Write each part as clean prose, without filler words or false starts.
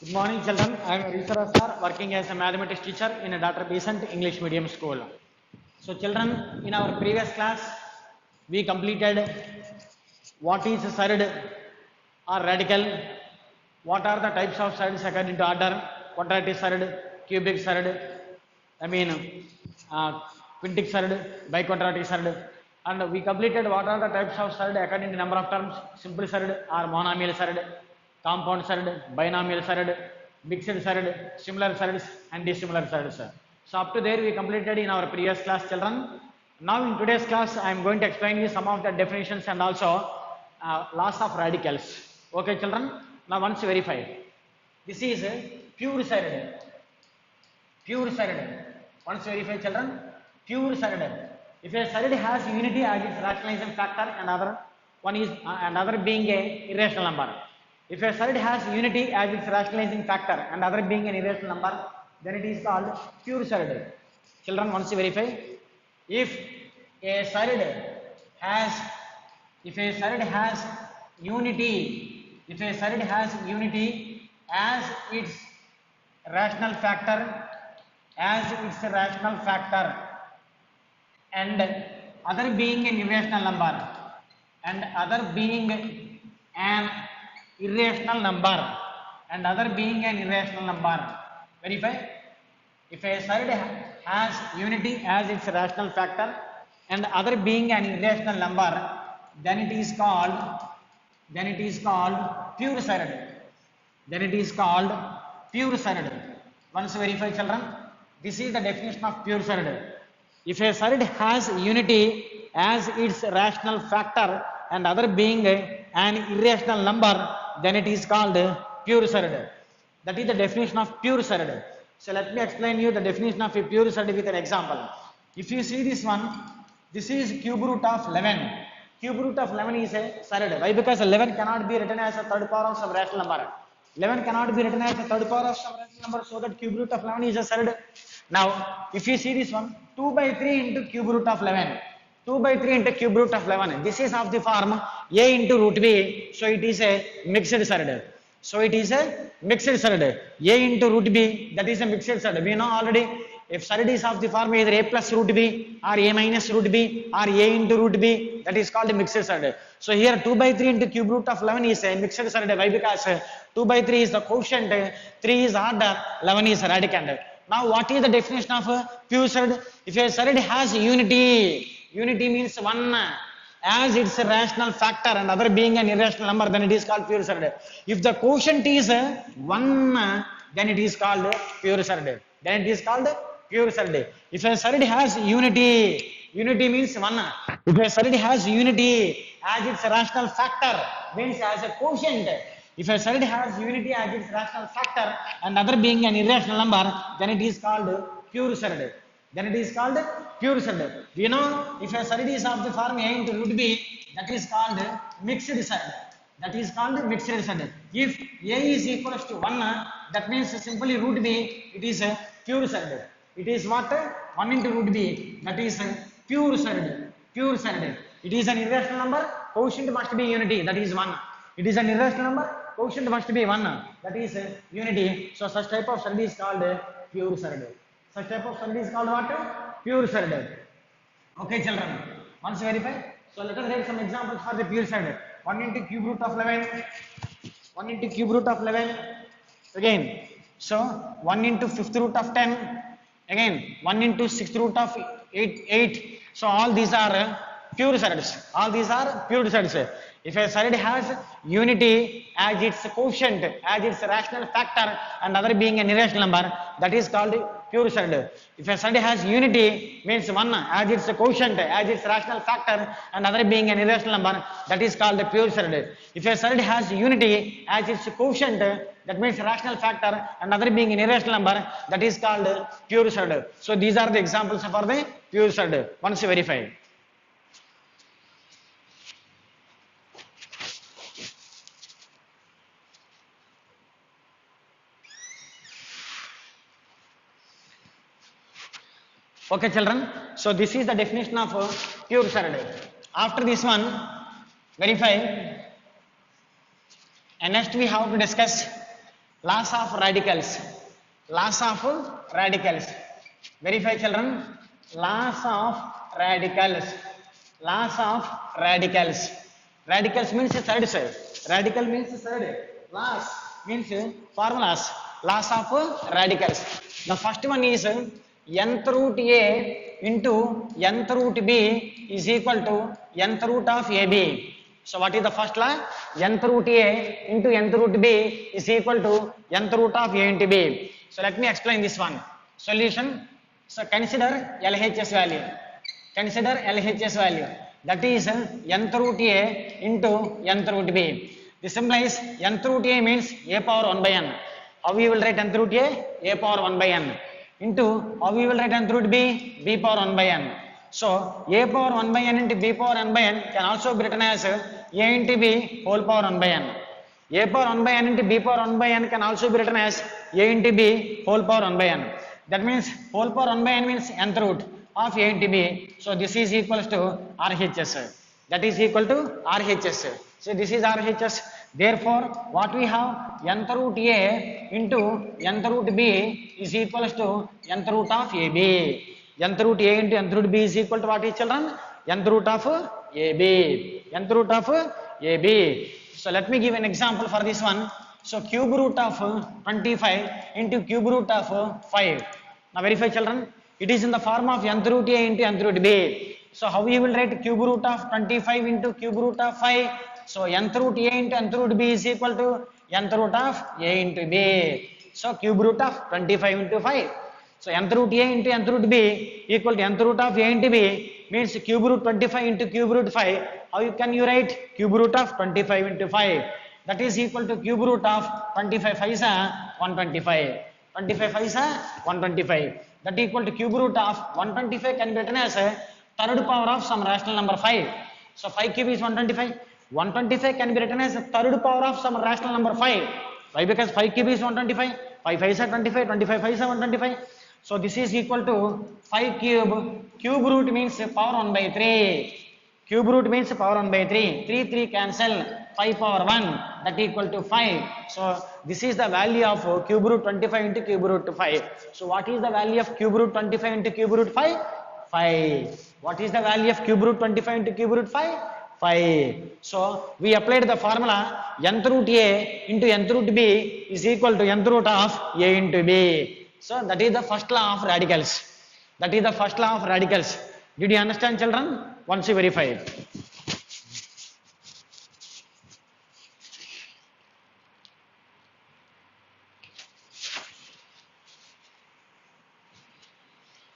Good morning, children. I am Risara sir, working as a mathematics teacher in a Dr. Besant English medium school. So, children, in our previous class, we completed what is surd or radical, what are the types of surds according to order, quadratic surd, cubic surd, I mean quintic surd, biquadratic surd, and we completed what are the types of surd according to number of terms, simple surd or monomial surd, compound surd, binomial surd, mixed surd, similar surds and dissimilar surds. So up to there we completed in our previous class, children. Now in today's class I am going to explain you some of the definitions and also laws of radicals. Okay, children. Now once verify. This is pure surd. Pure surd. Once verify, children. Pure surd. If a surd has unity as its rationalization factor and other being a irrational number. If a surd has unity as its rationalizing factor and other being an irrational number, then it is called pure surd. Children, once you verify, if a surd has unity as its rational factor and other being an irrational number verify. If a surd has unity as its rational factor and other being an irrational number, then it is called pure surd. Once verify, children. This is the definition of pure surd. If a surd has unity as its rational factor and other being an irrational number, then it is called pure surd. That is the definition of pure surd. So let me explain you the definition of a pure surd with an example. If you see this one, this is cube root of 11. Cube root of 11 is a surd. Why? Because 11 cannot be written as a third power of some rational number. 11 cannot be written as a third power of some rational number, so that cube root of 11 is a surd. Now, if you see this one, 2 by 3 into cube root of 11. 2 by 3 into cube root of 11. This is of the form a into root b, so it is a mixed surd. A into root b, that is a mixed surd. We know already, if surd is of the form either a plus root b or a minus root b or a into root b, that is called a mixed surd. So here 2 by 3 into cube root of 11 is a mixed surd. Why? Because 2 by 3 is the quotient, 3 is order, 11 is radicand. Now what is the definition of pure surd? If a surd has unity means 1 as its a rational factor and other being an irrational number, then it is called pure surd. If the quotient is 1, then it is called pure surd. If a surd has unity means 1. If a surd has unity as its rational factor, means as a quotient. If a surd has unity as its rational factor and other being an irrational number, then it is called pure surd. We know if a surd is of the form a into root b, that is called mixed surd. If a is equals to 1, that means simply root b, it is a pure surd. It is what? 1 into root b, that is pure surd. It is an irrational number, quotient must be unity, that is 1. It is an irrational number, quotient must be 1, that is unity. So such type of surd is called pure surd. Pure surd. Okay, children. Once verify. So let us write some examples for the pure surd. 1 into cube root of 11. Again. So 1 into fifth root of 10. Again 1 into sixth root of 8. So all these are pure surds. If a surd has unity as its quotient, as its rational factor and other being an irrational number, that is called pure surd. If a surd has unity means 1 as its quotient, as its rational factor and other being an irrational number, that is called pure surd. If a surd has unity as its quotient, that means rational factor and other being an irrational number, that is called pure surd. So these are the examples for the pure surd. Once you verify. Okay, children. So this is the definition of pure surd. After this one, verify. And next we have to discuss Loss of radicals. Loss of radicals. Verify children. Loss of radicals. Loss of radicals. Radicals means third side. Radical means third. Loss means formulas. Loss of radicals. The first one is nth root A into nth root B is equal to nth root of AB. So what is the first law? Nth root A into nth root B is equal to nth root of A into B. So let me explain this one. Solution. So consider LHS value. Consider LHS value. That is nth root A into nth root B. This implies nth root A means A power 1 by n. How we will write nth root A? A power 1 by n. Into how we will write nth root B? B power 1 by n. So A power 1 by n into B power n by n can also be written as A into B whole power 1 by n. A power 1 by n into B power 1 by n can also be written as A into B whole power 1 by n. That means whole power 1 by n means nth root of A into B. So this is equals to RHS. That is equal to RHS. So this is RHS. Therefore, what we have nth root A into nth root B is equals to nth root of AB. Nth root A into nth root B is equal to what is children? Nth root of AB. Nth root of AB. So let me give an example for this one. So cube root of 25 into cube root of 5. Now verify children. It is in the form of nth root A into nth root B. So how we will write cube root of 25 into cube root of 5? So nth root A into nth root B is equal to nth root of A into B. So cube root of 25 into 5. So nth root A into nth root B equal to nth root of A into B means cube root 25 into cube root 5. How can you write cube root of 25 into 5? That is equal to cube root of 25 5 is 125. 25 5 is 125. That equal to cube root of 125 can be written as third power of some rational number 5. So 5 cube is 125. 125 can be written as third power of some rational number 5. Why? Because 5 cube is 125. 5 5 is 25. 25 5 is 125. So this is equal to 5 cube. Cube root means power 1 by 3. Cube root means power 1 by 3. 3 3 cancel. 5 power 1 that equal to 5. So this is the value of cube root 25 into cube root 5. So what is the value of cube root 25 into cube root 5? 5. What is the value of cube root 25 into cube root 5? 5. So we applied the formula nth root A into nth root B is equal to nth root of A into B. So that is the first law of radicals. That is the first law of radicals. Did you understand children? Once you verify it.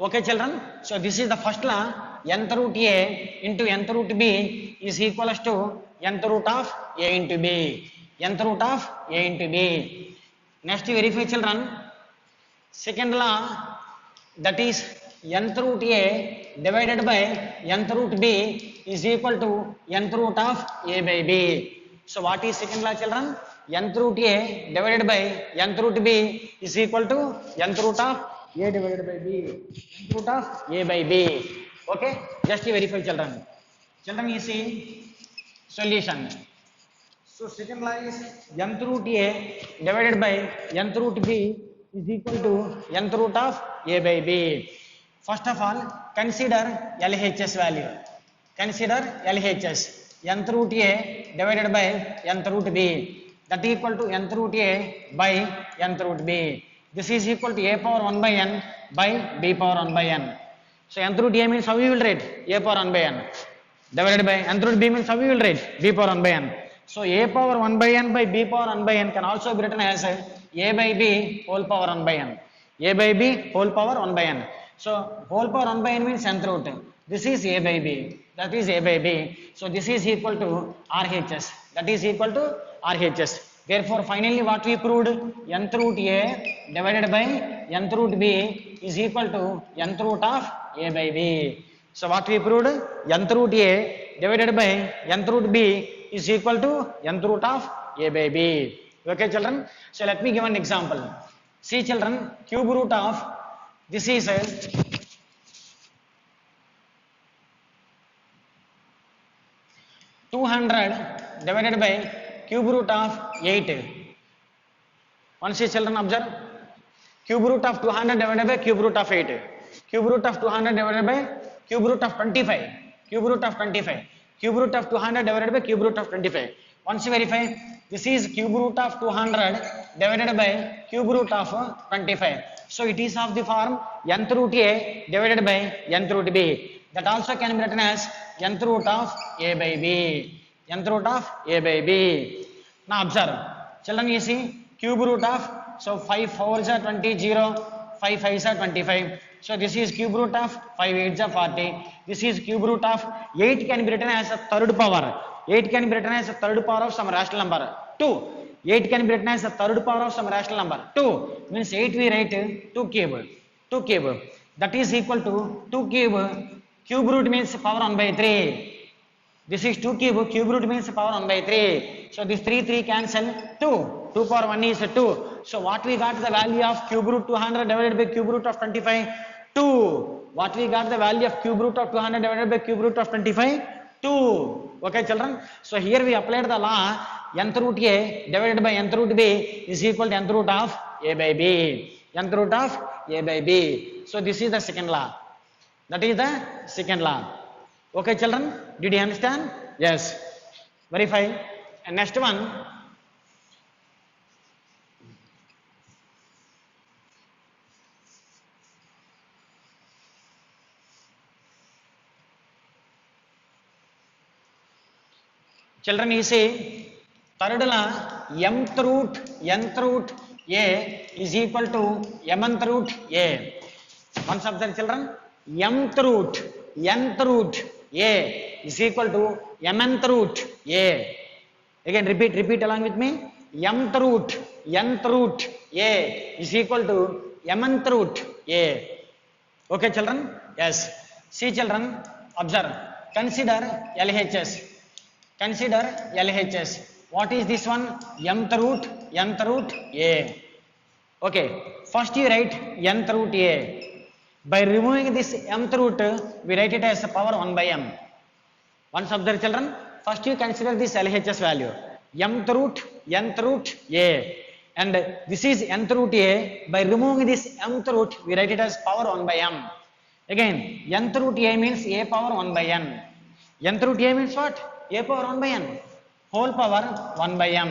Okay children, so this is the first law. Nth root A into nth root B is equals to nth root of A into B. Nth root of A into B. Next verify children. Second law, that is nth root A divided by nth root B is equal to nth root of A by B. So what is second law children? Nth root A divided by nth root B is equal to nth root of A divided by B. Nth root of A by B. Okay, just verify children. Children, you see solution. So second law is nth root A divided by nth root B is equal to nth root of A by B. First of all, consider LHS value. Consider LHS. Nth root A divided by nth root B. That equal to nth root A by nth root B. This is equal to A power 1 by n by B power 1 by n. So nth root A means how we will write? A power 1 by n. Divided by nth root B means how we will write? B power 1 by n. So A power 1 by n by B power 1 by n can also be written as A by B whole power 1 by n. A by B whole power 1 by n. So whole power 1 by n means nth root. This is A by B. That is A by B. So this is equal to RHS. That is equal to RHS. Therefore, finally what we proved? Nth root A divided by nth root B is equal to nth root of A by B. So what we proved? Nth root A divided by nth root B is equal to nth root of A by B. Okay children? So let me give an example. See children, cube root of, this is 200 divided by cube root of 8. Once you children observe, cube root of 200 divided by cube root of 8. Cube root of 200 divided by cube root of 25. Cube root of 25. Cube root of 200 divided by cube root of 25. Once you verify, this is cube root of 200 divided by cube root of 25. So it is of the form nth root a divided by nth root b. That also can be written as nth root of a by b. Nth root of a by b. Now observe, children, you see cube root of, so 5 4s are 20, 0, 5 5s are 25. So this is cube root of 5 8s are 40. This is cube root of 8 can be written as a third power. 8 can be written as a third power of some rational number. 2. 8 can be written as a third power of some rational number. 2 means 8 we write 2 cube. 2 cube. That is equal to 2 cube. Cube root means power 1 by 3. This is 2 cube. Cube root means power 1 by 3. So this 3 cancel. 2. 2 power 1 is 2. So what we got the value of cube root 200 divided by cube root of 25? 2. What we got the value of cube root of 200 divided by cube root of 25? 2. Okay children. So here we applied the law nth root a divided by nth root b is equal to nth root of a by b. Nth root of a by b. So this is the second law. That is the second law. Okay children, did you understand? Yes. Verify. And next one, children, you see third law, mth root a is equal to mth root a. Once observe children, mth root a is equal to mth root a. Again repeat along with me. Mth root a is equal to mth root a. Okay children? Yes. See children, observe. Consider LHS. Consider LHS. What is this one? Mth root a. Okay. First you write nth root a. By removing this mth root, we write it as power 1 by m. Once observe children, first you consider this LHS value. Mth root a. And this is nth root a. By removing this mth root, we write it as power 1 by m. Again, nth root a means a power 1 by n. Nth root a means what? A power 1 by n. Whole power 1 by m.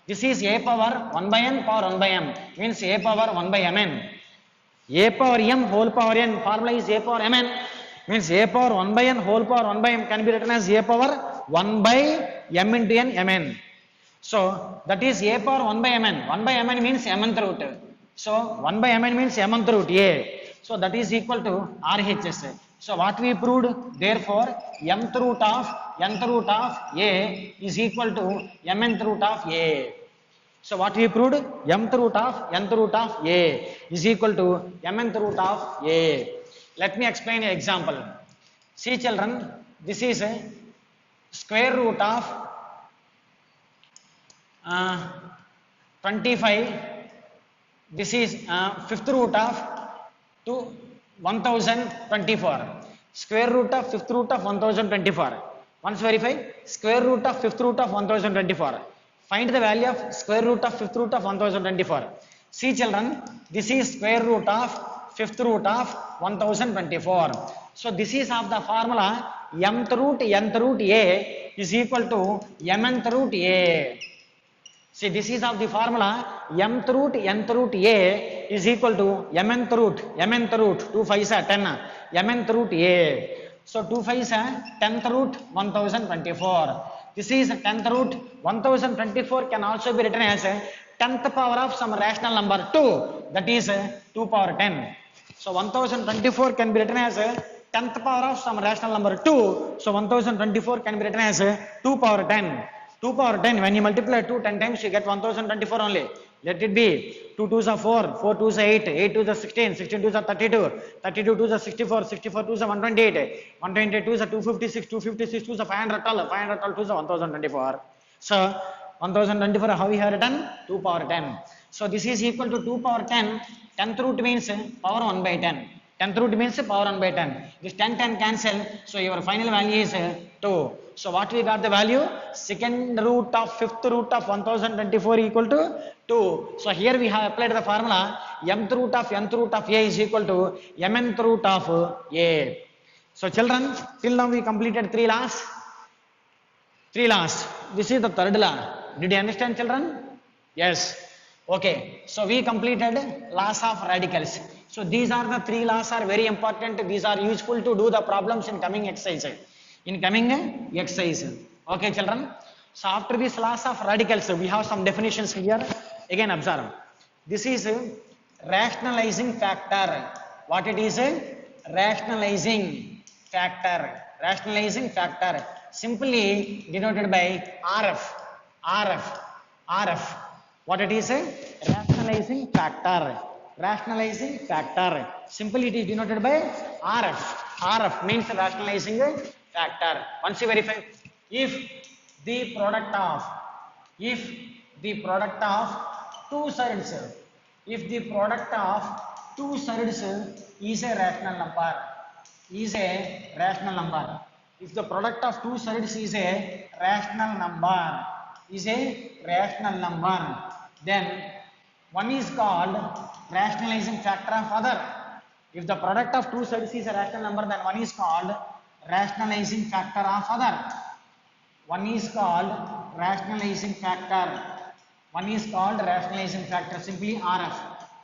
This is a power 1 by n power 1 by m. Means a power 1 by mn. A power m whole power n, formula is a power mn, means a power 1 by n whole power 1 by m can be written as a power 1 by m into n mn. So that is a power 1 by mn. 1 by mn means mth root. So 1 by mn means mth root a. So that is equal to RHS. So what we proved, therefore mth root of a is equal to mnth root of a. So what we proved, mth root of a is equal to mnth root of a. Let me explain an example. See children, this is a square root of 25. This is fifth root of 1024. Square root of fifth root of 1024. Once verify, square root of fifth root of 1024. Find the value of square root of fifth root of 1024. See children, this is square root of fifth root of 1024. So this is of the formula mth root a is equal to mnth root a. See, this is of the formula mth root a is equal to mnth root 2 5s are 10, mnth root a. So 2 5s are 10th root 1024. This is 10th root 1024 can also be written as 10th power of some rational number 2, that is 2 power 10. So 1024 can be written as 10th power of some rational number 2. So 1024 can be written as 2 power 10. 2 power 10, when you multiply 2 10 times, you get 1024 only. Let it be 2 2s are 4, 4 2s are 8, 8 2s are 16, 16 2s are 32, 32 2s are 64, 64 2s are 128, 128 2s are 256, 256 2s are 512, 512 2s are 1024. So 1024, how we have written? 2 power 10. So this is equal to 2 power 10. 10th root means power 1 by 10. 10th root means power 1 by 10. This 10 cancel. So your final value is 2. So what we got the value? Second root of fifth root of 1024 equal to 2. So here we have applied the formula mth root of a is equal to mnth root of a. So children, till now we completed 3 laws. 3 laws. This is the third law. Did you understand, children? Yes. Okay. So we completed laws of radicals. So these are the 3 laws are very important. These are useful to do the problems in coming exercise. In coming exercise. Okay, children. So after these laws of radicals, we have some definitions here. Again, observe. This is a rationalizing factor. What it is? Rationalizing factor. Rationalizing factor. Simply denoted by RF. What it is? Rationalizing factor. Rationalizing factor. Simply it is denoted by RF means rationalizing factor. Once you verify, if the product of two sides, is a rational number, If the product of two sides is a rational number, then one is called rationalizing factor of other. If the product of two sides is a rational number, then one is called rationalizing factor of other. One is called rationalizing factor. Simply RF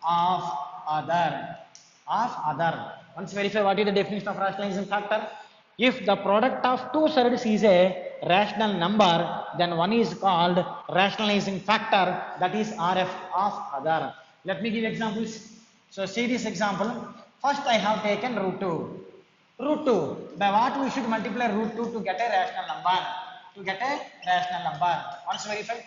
of other. Once verify what is the definition of rationalizing factor. If the product of two sides is a rational number, then one is called rationalizing factor, that is RF of other. Let me give examples. So see this example. First I have taken root 2. By what we should multiply root 2 to get a rational number? Once verify.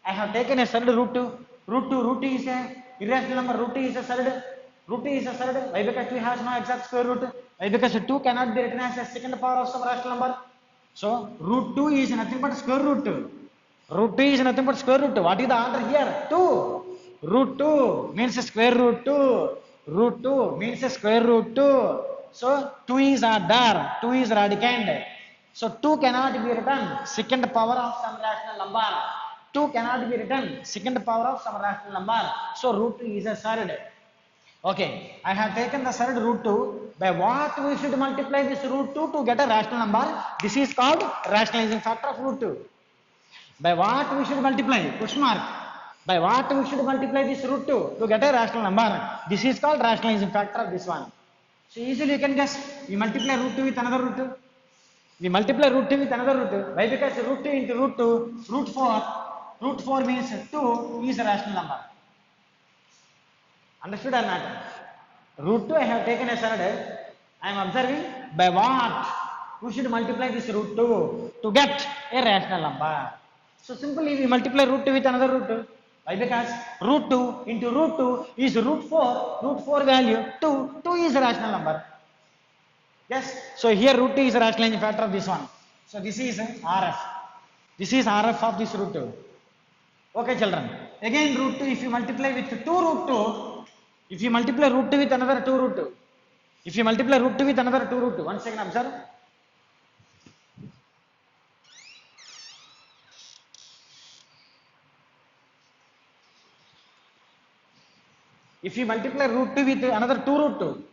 I have taken a solid root 2. Root 2 is a irrational number. Root 2 is a solid. Why? Because 2 has no exact square root. Why? Because 2 cannot be written as a second power of some rational number. So root 2 is nothing but square root. What is the answer here? 2. Root 2 means square root 2. So 2 is there. 2 is radicand. So 2 cannot be written second power of some rational number. So root 2 is a surd. Okay, I have taken the surd root 2. By what we should multiply this root 2 to get a rational number? This is called rationalizing factor of root 2. By what we should multiply? Question mark. By what we should multiply this root 2 to get a rational number? This is called rationalizing factor of this one. So easily you can guess. We multiply root 2 with another root 2. Why? Because root 2 into root 2, root 4. Root 4 means 2 is a rational number. Understood or not? Root 2 I have taken as surd. I am observing by what we should multiply this root 2 to get a rational number. So simply we multiply root 2 with another root 2. Why? Because root 2 into root 2 is root 4. Root 4 value 2. 2 is a rational number. Yes. So here root 2 is a rationalizing factor of this one. So this is RF. This is RF of this root 2. Okay, children. Again root 2, if you multiply with 2 root 2, if you multiply root 2 with another 2 root 2. Once again observe. If you multiply root 2 with another 2 root 2.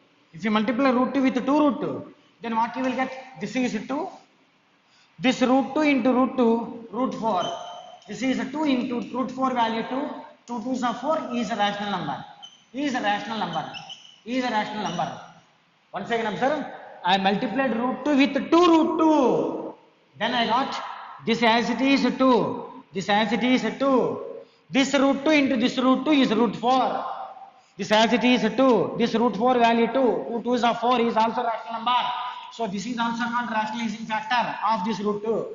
Then what you will get? This is 2. This root 2 into root 2, root 4. This is 2 into root 4 value 2. 2 2s are 4 is a rational number. Once again observe. I multiplied root 2 with 2 root 2. Then I got this as it is 2. This root 2 into this root 2 is root 4. This as it is 2. This root 4 value 2. 2 2s are 4 is also rational number. So this is also called rationalizing factor of this root 2.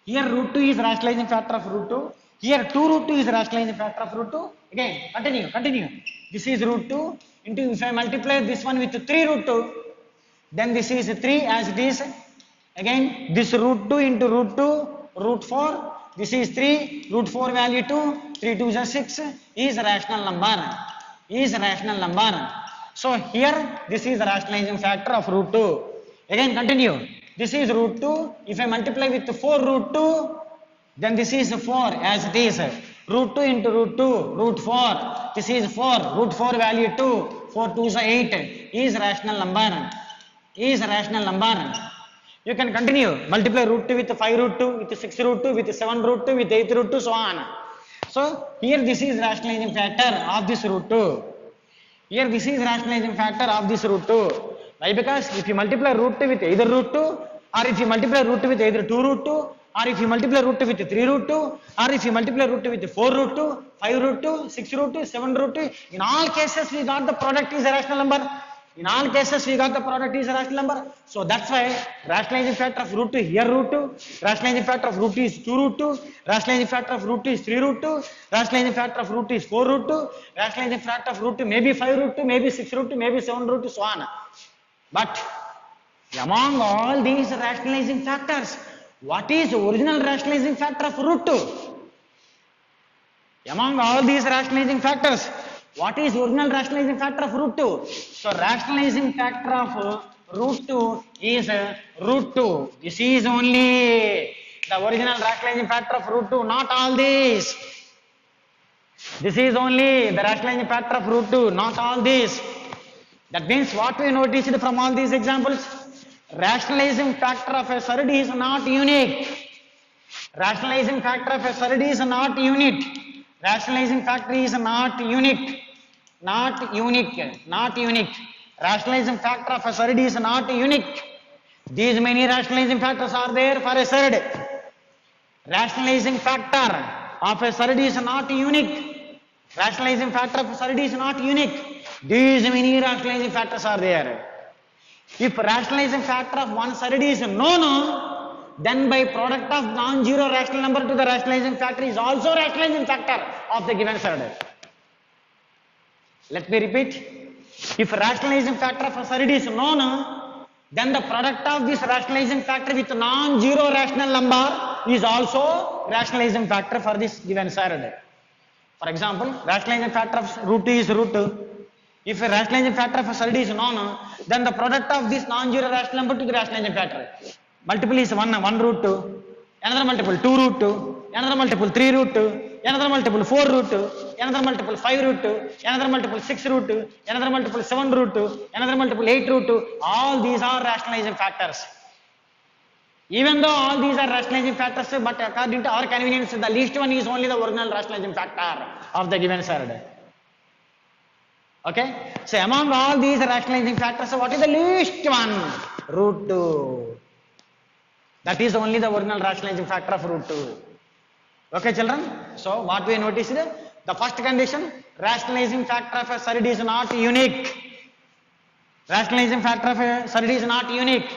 Here root 2 is rationalizing factor of root 2. Here 2 root 2 is rationalizing factor of root 2. Again, continue. This is root 2 into, if I multiply this one with 3 root 2, then this is 3 as it is. Again, this root 2 into root 2, root 4. This is 3, root 4 value 2, 3 2s are 6 is a rational number. So here this is the rationalizing factor of root 2. Again continue. This is root 2. If I multiply with 4 root 2, then this is 4 as it is. Root 2 into root 2, root 4. This is 4. Root 4 value 2. 4 2s are 8. Is rational number. Is rational number. You can continue. Multiply root 2 with 5 root 2, with 6 root 2, with 7 root 2, with 8 root 2, so on. So here this is rationalizing factor of this root 2. Here this is rationalizing factor of this root 2. Why? Because if you multiply root 2 with either root 2, or if you multiply root 2 with either 2 root 2, or if you multiply root 2 with 3 root 2, or if you multiply root 2 with 4 root 2, 5 root 2, 6 root 2, 7 root 2, in all cases we got the product is a rational number. In all cases we got the product is a rational number. So that's why rationalizing factor of root 2 here root 2, rationalizing factor of root 2 is 2 root 2, rationalizing factor of root 2 is 3 root 2, rationalizing factor of root 2 is 4 root 2, rationalizing factor of root 2 maybe 5 root 2, maybe 6 root 2, maybe 7 root 2, so on. But among all these rationalizing factors, what is the original rationalizing factor of root 2? Among all these rationalizing factors, what is original rationalizing factor of root 2? So rationalizing factor of root 2 is root 2. This is only the original rationalizing factor of root 2, not all these. This is only the rationalizing factor of root 2, not all these. That means what we noticed from all these examples? Rationalizing factor of a surd is not unique. Rationalizing factor of a surd is not unique. Rationalizing factor is not unique. Not unique. Not unique. Rationalizing factor of a surd is not unique. These many rationalizing factors are there for a surd. Rationalizing factor of a surd is not unique. Rationalizing factor of a surd is not unique. These many rationalizing factors are there. If rationalizing factor of one surd is known, then by product of non-zero rational number to the rationalizing factor is also rationalizing factor of the given surd. Let me repeat. If rationalizing factor of a surd is known, then the product of this rationalizing factor with non-zero rational number is also rationalizing factor for this given surd. For example, rationalizing factor of root 2 is root 2. If a rationalizing factor of a surd is known, then the product of this non-zero rational number to the rationalizing factor. Multiple is 1 root 2, another multiple 2 root 2, another multiple 3 root 2, another multiple 4 root 2, another multiple 5 root 2, another multiple 6 root 2, another multiple 7 root 2, another multiple 8 root 2. All these are rationalizing factors. Even though all these are rationalizing factors, but according to our convenience, the least one is only the original rationalizing factor of the given surd. Okay? So among all these rationalizing factors, what is the least one? Root 2. That is only the original rationalizing factor of root 2. Okay, children? So what we noticed? The first condition, rationalizing factor of a surd is not unique. Rationalizing factor of a surd is not unique.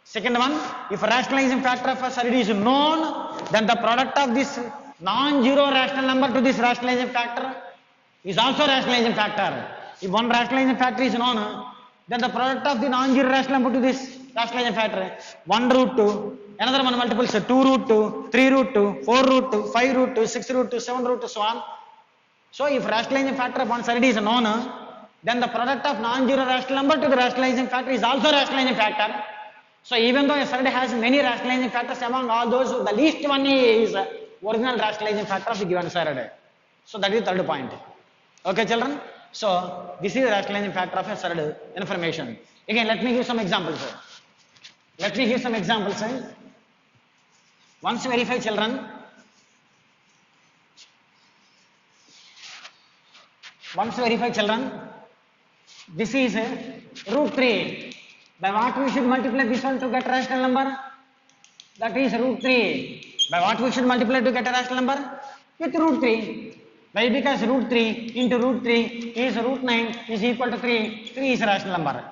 Second one, if rationalizing factor of a surd is known, then the product of this non-zero rational number to this rationalizing factor is also rationalizing factor. If one rationalizing factor is known, then the product of the non-zero rational number to this rationalizing factor, 1 root 2, another one multiple, so 2 root 2, 3 root 2, 4 root 2, 5 root 2, 6 root 2, 7 root 2, so on. So if rationalizing factor of one surd is known, then the product of non-zero rational number to the rationalizing factor is also rationalizing factor. So even though a surd has many rationalizing factors, among all those, the least one is original rationalizing factor of the given surd. So that is the third point. Okay, children? So this is the rationalizing factor of a surd information. Again, let me give some examples. Let me give some examples. Once verify, children. Once verify, children. This is root 3. By what we should multiply this one to get rational number? That is root 3. By what we should multiply to get a rational number? With root 3. Why? Because root 3 into root 3 is root 9 is equal to 3. 3 is a rational number.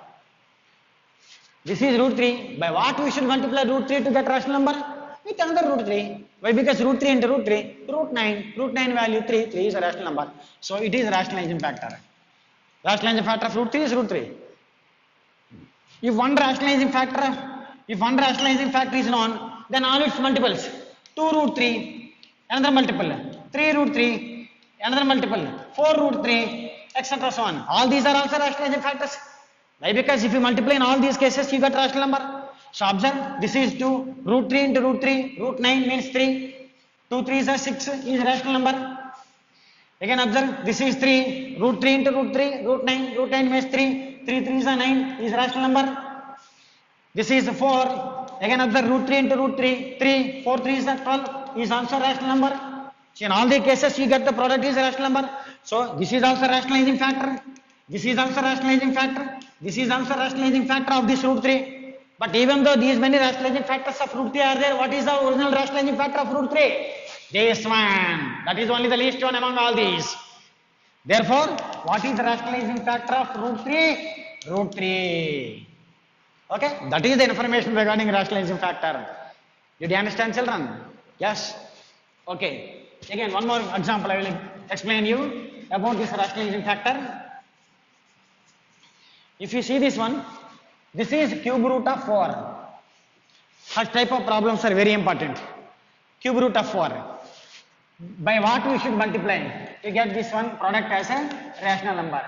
This is root 3. By what we should multiply root 3 to get rational number? With another root 3. Why? Because root 3 into root 3, root 9. Root 9 value 3. 3 is a rational number. So it is rationalizing factor. Rationalizing factor of root 3 is root 3. If one rationalizing factor is known, then all its multiples, 2 root 3, another multiple, 3 root 3, another multiple, 4 root 3, etc. so on. All these are also rationalizing factors. Why? Because if you multiply in all these cases, you get rational number. So observe, this is 2, root 3 into root 3, root 9 means 3, 2 3s are 6 is rational number. Again observe, this is 3, root 3 into root 3, root 9 means 3, 3 3s are 9 is rational number. This is 4, again observe root 3 into root 3, 3, 4 3s are 12 is also rational number. So in all the cases you get the product is a rational number. So this is also rationalizing factor, this is also rationalizing factor, this is also rationalizing factor of this root 3. But even though these many rationalizing factors of root 3 are there, what is the original rationalizing factor of root 3? This one. That is only the least one among all these. Therefore, what is the rationalizing factor of root 3? Root 3. Okay, that is the information regarding rationalizing factor. Did you understand, children? Yes. Okay. Again, one more example I will explain you about this rationalizing factor. If you see this one, this is cube root of 4. Such type of problems are very important. Cube root of 4. By what we should multiply to get this one product as a rational number?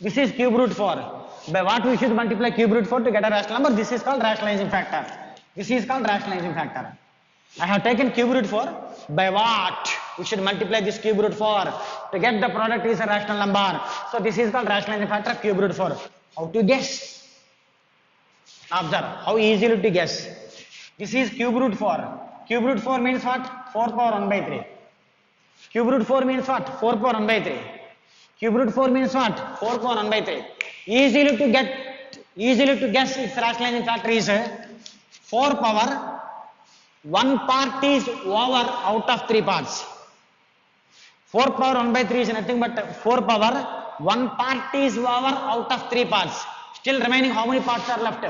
This is cube root 4. By what we should multiply cube root 4 to get a rational number? This is called rationalizing factor. This is called rationalizing factor. I have taken cube root 4. By what we should multiply this cube root 4 to get the product is a rational number? So this is called rationalizing factor of cube root 4. How to guess? Observe how easily to guess. This is cube root 4. Cube root 4 means what? 4 power 1 by 3. Cube root 4 means what? 4 power 1 by 3. Cube root 4 means what? 4 power 1 by 3. Easily to guess its rationalizing factor is 4 power 1 part is over out of 3 parts. 4 power 1 by 3 is nothing but 4 power 1 part is over out of 3 parts. Still remaining how many parts are left?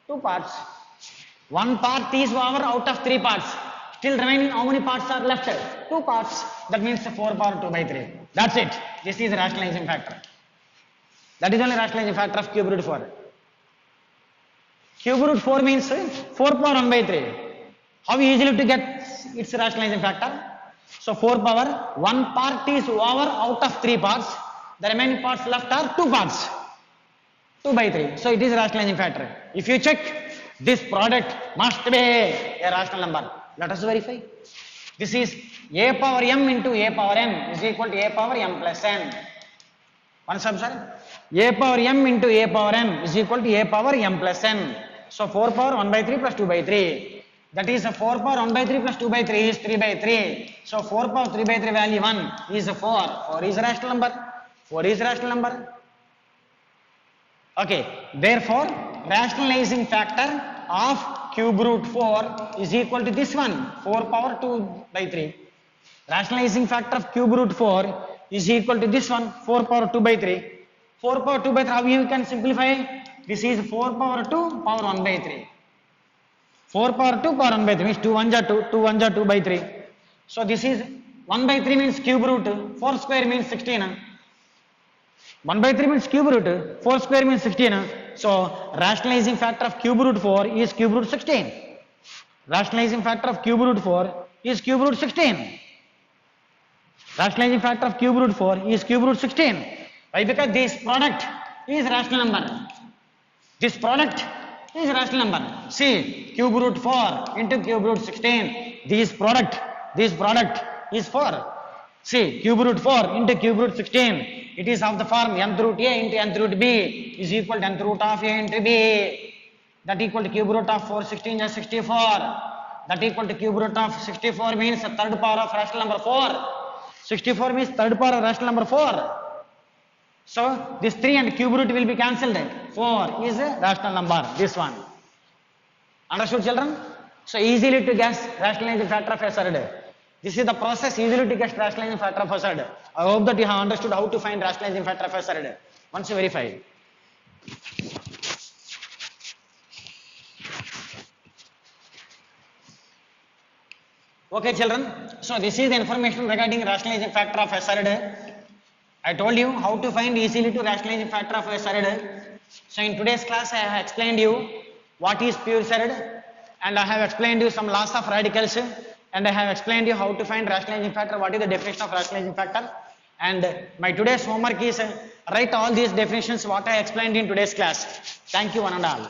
2 parts. 1 part is over out of 3 parts. Still remaining how many parts are left? 2 parts. That means 4 power 2 by 3. That's it. This is rationalizing factor. That is only rationalizing factor of cube root 4. Cube root 4 means 4 power 1 by 3. How easily to get its rationalizing factor? So 4 power 1 part is over out of 3 parts. The remaining parts left are 2 parts. 2 by 3. So it is rationalizing factor. If you check, this product must be a rational number. Let us verify. This is a power m into a power n is equal to a power m plus n. Once observe. A power m into a power n is equal to a power m plus n. So 4 power 1 by 3 plus 2 by 3. That is 4 power 1 by 3 plus 2 by 3 is 3 by 3. So 4 power 3 by 3 value 1 is 4. 4 is a rational number. 4 is a rational number. Okay. Therefore, rationalizing factor of cube root 4 is equal to this one, 4 power 2 by 3. Rationalizing factor of cube root 4 is equal to this one, 4 power 2 by 3. 4 power 2 by 3, how you can simplify? This is 4 power 2 power 1 by 3. 4 power 2 power 1 by 3 means 2 1 are 2, 2 1 are 2 by 3. So this is 1 by 3 means cube root, 4 square means 16. 1 by 3 means cube root, 4 square means 16. So rationalizing factor of cube root 4 is cube root 16. Rationalizing factor of cube root 4 is cube root 16. Rationalizing factor of cube root 4 is cube root 16. Why? Because this product is rational number. This product is rational number. See, cube root 4 into cube root 16. This product is 4. See, cube root 4 into cube root 16. It is of the form nth root a into nth root b is equal to nth root of a into b. That equal to cube root of 4 16 is 64. That equal to cube root of 64 means third power of rational number 4. 64 means third power of rational number 4. So this 3 and cube root will be cancelled. 4 is a rational number. This one. Understood, children? So easily to guess rationalizing factor of a third. This is the process easily to get rationalizing factor of a third. I hope that you have understood how to find rationalizing factor of a third. Once you verify. Okay, children. So this is the information regarding rationalizing factor of a third. I told you how to find easily to rationalizing factor of a third. So in today's class I have explained you what is pure third, and I have explained you some laws of radicals, and I have explained you how to find rationalizing factor, what is the definition of rationalizing factor. And my today's homework is write all these definitions what I explained in today's class. Thank you one and all.